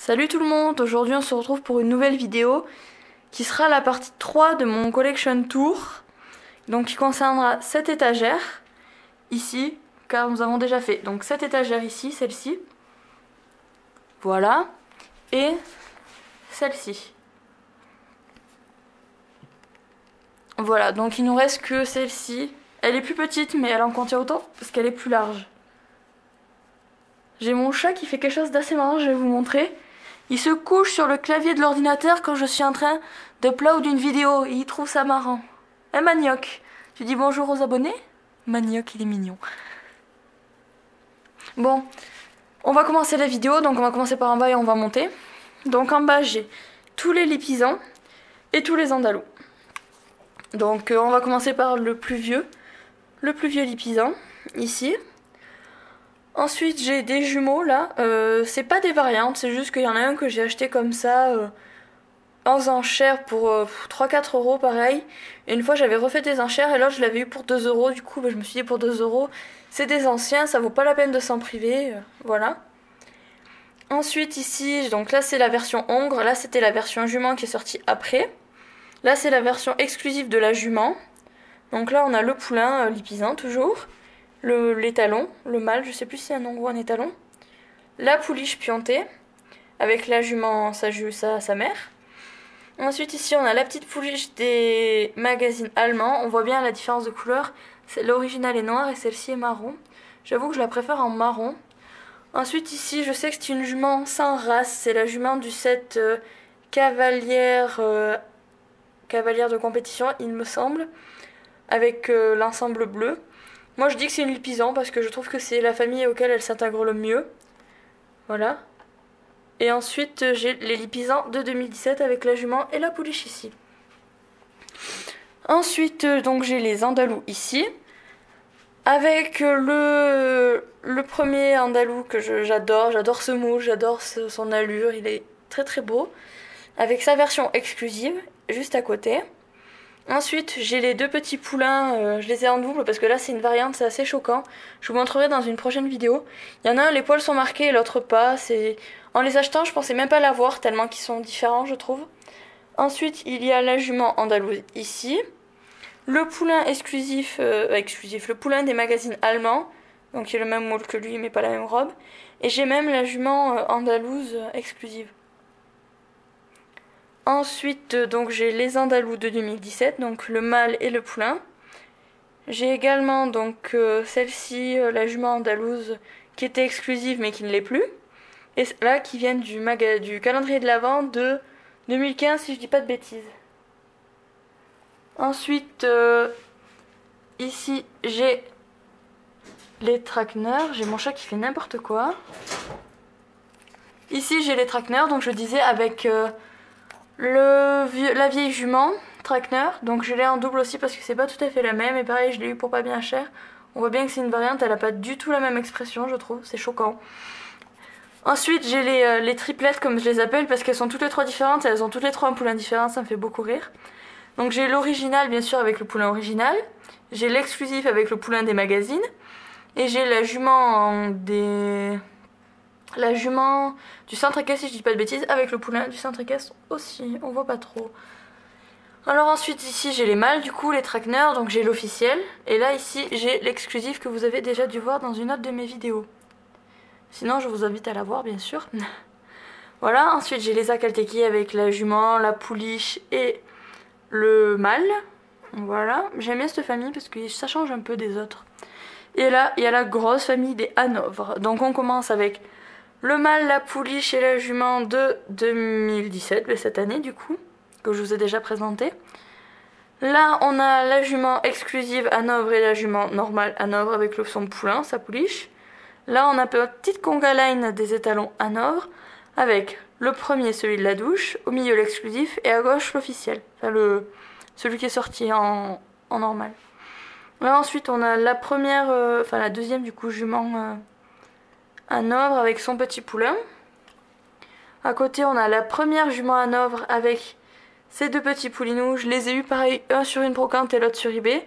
Salut tout le monde, aujourd'hui on se retrouve pour une nouvelle vidéo qui sera la partie 3 de mon collection tour, donc qui concernera cette étagère ici, car nous avons déjà fait donc cette étagère ici, celle-ci, voilà, et celle-ci. Voilà, donc il nous reste que celle-ci, elle est plus petite mais elle en contient autant parce qu'elle est plus large. J'ai mon chat qui fait quelque chose d'assez marrant, je vais vous montrer. Il se couche sur le clavier de l'ordinateur quand je suis en train d'upload une vidéo et il trouve ça marrant. Un manioc. Tu dis bonjour aux abonnés? Manioc, il est mignon. Bon, on va commencer la vidéo, donc on va commencer par en bas et on va monter. Donc en bas j'ai tous les lipisans et tous les andalous. Donc on va commencer par le plus vieux lipisan, ici. Ensuite j'ai des jumeaux là, c'est pas des variantes, c'est juste qu'il y en a un que j'ai acheté comme ça en enchères pour 3-4 euros pareil. Et une fois j'avais refait des enchères et l'autre je l'avais eu pour 2 euros, du coup je me suis dit pour 2 euros c'est des anciens, ça vaut pas la peine de s'en priver, voilà. Ensuite ici, donc là c'est la version hongre, là c'était la version jument qui est sortie après. Là c'est la version exclusive de la jument. Donc là on a le poulain lipisan toujours. L'étalon, le mâle, je sais plus si c'est un hongre ou un étalon. La pouliche piantée, avec la jument, sa mère. Ensuite ici on a la petite pouliche des magazines allemands. On voit bien la différence de couleur. L'original est noir et celle-ci est marron. J'avoue que je la préfère en marron. Ensuite ici je sais que c'est une jument sans race. C'est la jument du set cavalière de compétition il me semble. Avec l'ensemble bleu. Moi je dis que c'est une lipisan parce que je trouve que c'est la famille auquel elle s'intègre le mieux. Voilà. Et ensuite j'ai les lipisans de 2017 avec la jument et la pouliche ici. Ensuite donc j'ai les andalous ici. Avec le premier andalou que j'adore ce mouche, j'adore son allure, il est très très beau. Avec sa version exclusive, juste à côté. Ensuite, j'ai les deux petits poulains, je les ai en double parce que là c'est une variante, c'est assez choquant. Je vous montrerai dans une prochaine vidéo. Il y en a un, les poils sont marqués et l'autre pas. En les achetant, je pensais même pas l'avoir tellement qu'ils sont différents, je trouve. Ensuite, il y a la jument andalouse ici. Le poulain le poulain des magazines allemands, donc qui est le même moule que lui mais pas la même robe. Et j'ai même la jument andalouse exclusive. Ensuite, donc j'ai les andalous de 2017, donc le mâle et le poulain. J'ai également donc celle-ci, la jument andalouse, qui était exclusive mais qui ne l'est plus. Et là, qui viennent du calendrier de l'Avent de 2015, si je dis pas de bêtises. Ensuite, ici, j'ai les traqueneurs. J'ai mon chat qui fait n'importe quoi. Ici, j'ai les traqueneurs, donc je disais avec... la vieille jument, Traqueneur, donc je l'ai en double aussi parce que c'est pas tout à fait la même, et pareil je l'ai eu pour pas bien cher. On voit bien que c'est une variante, elle a pas du tout la même expression je trouve, c'est choquant. Ensuite j'ai les triplettes comme je les appelle parce qu'elles sont toutes les trois différentes, elles ont toutes les trois un poulain différent, ça me fait beaucoup rire. Donc j'ai l'original bien sûr avec le poulain original, j'ai l'exclusif avec le poulain des magazines, et j'ai la jument du centre équestre si je dis pas de bêtises, avec le poulain du centre équestre aussi, on voit pas trop. Alors ensuite ici j'ai les mâles du coup, les traqueneurs, donc j'ai l'officiel. Et là ici j'ai l'exclusif que vous avez déjà dû voir dans une autre de mes vidéos. Sinon je vous invite à la voir bien sûr. Voilà, ensuite j'ai les akalteki avec la jument, la pouliche et le mâle. Voilà, j'aime bien cette famille parce que ça change un peu des autres. Et là il y a la grosse famille des hanovres. Donc on commence avec... le mâle, la pouliche et la jument de 2017, de cette année du coup, que je vous ai déjà présenté. Là, on a la jument exclusive Hanovre et la jument normale Hanovre avec son poulain, sa pouliche. Là, on a la petite conga line des étalons Hanovre avec le premier, celui de la douche, au milieu l'exclusif et à gauche l'officiel, enfin celui qui est sorti en normal. Là, ensuite, on a la première, la deuxième du coup jument... Hanovre avec son petit poulain. À côté on a la première jument Hanovre avec ses deux petits poulinous. Je les ai eu pareil, un sur une brocante et l'autre sur eBay.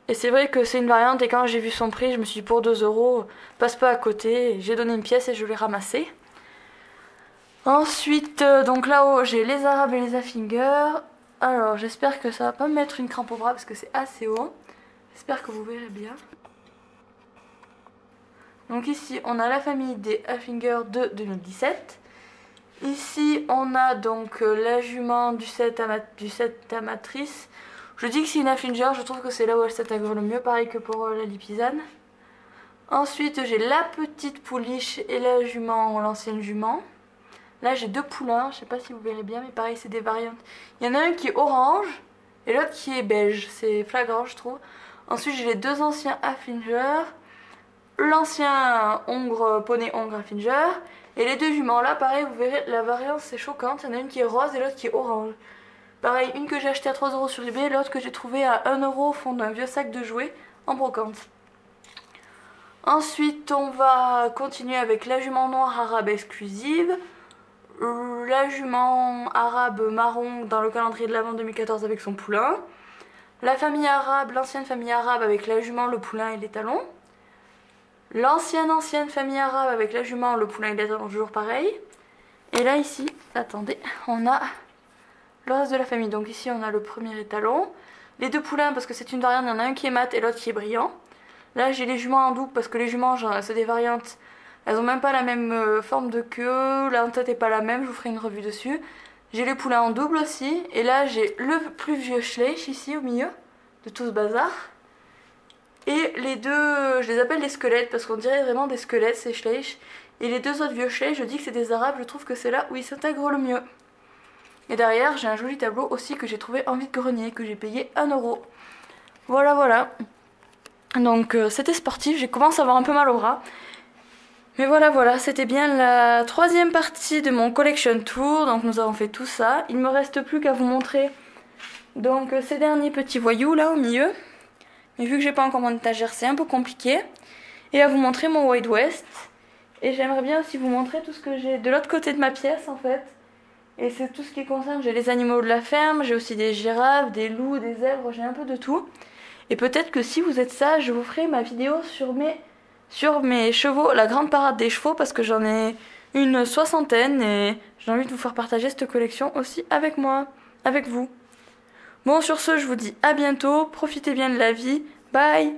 Et c'est vrai que c'est une variante et quand j'ai vu son prix je me suis dit pour 2 euros, passe pas à côté. J'ai donné une pièce et je l'ai ramassé. Ensuite, donc là-haut, j'ai les Arabes et les Haflinger. Alors, j'espère que ça va pas me mettre une crampe au bras parce que c'est assez haut. J'espère que vous verrez bien. Donc ici, on a la famille des Haflinger de 2017. Ici, on a donc la jument du set amatrice. Je dis que c'est une Haflinger, je trouve que c'est là où elle s'intègre le mieux, pareil que pour la Lipisane. Ensuite, j'ai la petite pouliche et la jument, l'ancienne jument. Là, j'ai deux poulains, je sais pas si vous verrez bien, mais pareil, c'est des variantes. Il y en a un qui est orange et l'autre qui est beige, c'est flagrant, je trouve. Ensuite, j'ai les deux anciens Haflinger, l'ancien poney hongre Haflinger, et les deux juments. Là, pareil, vous verrez, la variance c'est choquante. Il y en a une qui est rose et l'autre qui est orange. Pareil, une que j'ai achetée à 3 € sur eBay, l'autre que j'ai trouvée à 1 € au fond d'un vieux sac de jouets en brocante. Ensuite, on va continuer avec la jument noire arabe exclusive, la jument arabe marron dans le calendrier de l'Avent 2014 avec son poulain, la famille arabe, l'ancienne famille arabe avec la jument, le poulain et les talons, l'ancienne famille arabe avec la jument, le poulain et les talons, toujours pareil. Et là ici, attendez, on a le reste de la famille. Donc ici on a le premier étalon, les deux poulains parce que c'est une variante, il y en a un qui est mat et l'autre qui est brillant. Là j'ai les juments en double parce que les juments c'est des variantes, elles ont même pas la même forme de queue, la tête est pas la même, je vous ferai une revue dessus. J'ai les poulains en double aussi, et là j'ai le plus vieux Schleich ici au milieu de tout ce bazar. Et les deux, je les appelle des squelettes parce qu'on dirait vraiment des squelettes ces Schleich. Et les deux autres vieux Schleich, je dis que c'est des arabes, je trouve que c'est là où ils s'intègrent le mieux. Et derrière j'ai un joli tableau aussi que j'ai trouvé en vide-grenier, que j'ai payé 1 €. Voilà voilà. Donc c'était sportif, j'ai commencé à avoir un peu mal au bras. Mais voilà, c'était bien la troisième partie de mon collection tour, donc nous avons fait tout ça. Il me reste plus qu'à vous montrer donc ces derniers petits voyous là au milieu. Mais vu que j'ai pas encore mon étagère, c'est un peu compliqué. Et à vous montrer mon Wild West. Et j'aimerais bien aussi vous montrer tout ce que j'ai de l'autre côté de ma pièce en fait. Et c'est tout ce qui concerne, j'ai les animaux de la ferme, j'ai aussi des girafes, des loups, des zèbres, j'ai un peu de tout. Et peut-être que si vous êtes sage, je vous ferai ma vidéo sur mes chevaux, la grande parade des chevaux, parce que j'en ai une soixantaine et j'ai envie de vous faire partager cette collection aussi avec moi, avec vous. Bon, sur ce, je vous dis à bientôt, profitez bien de la vie, bye!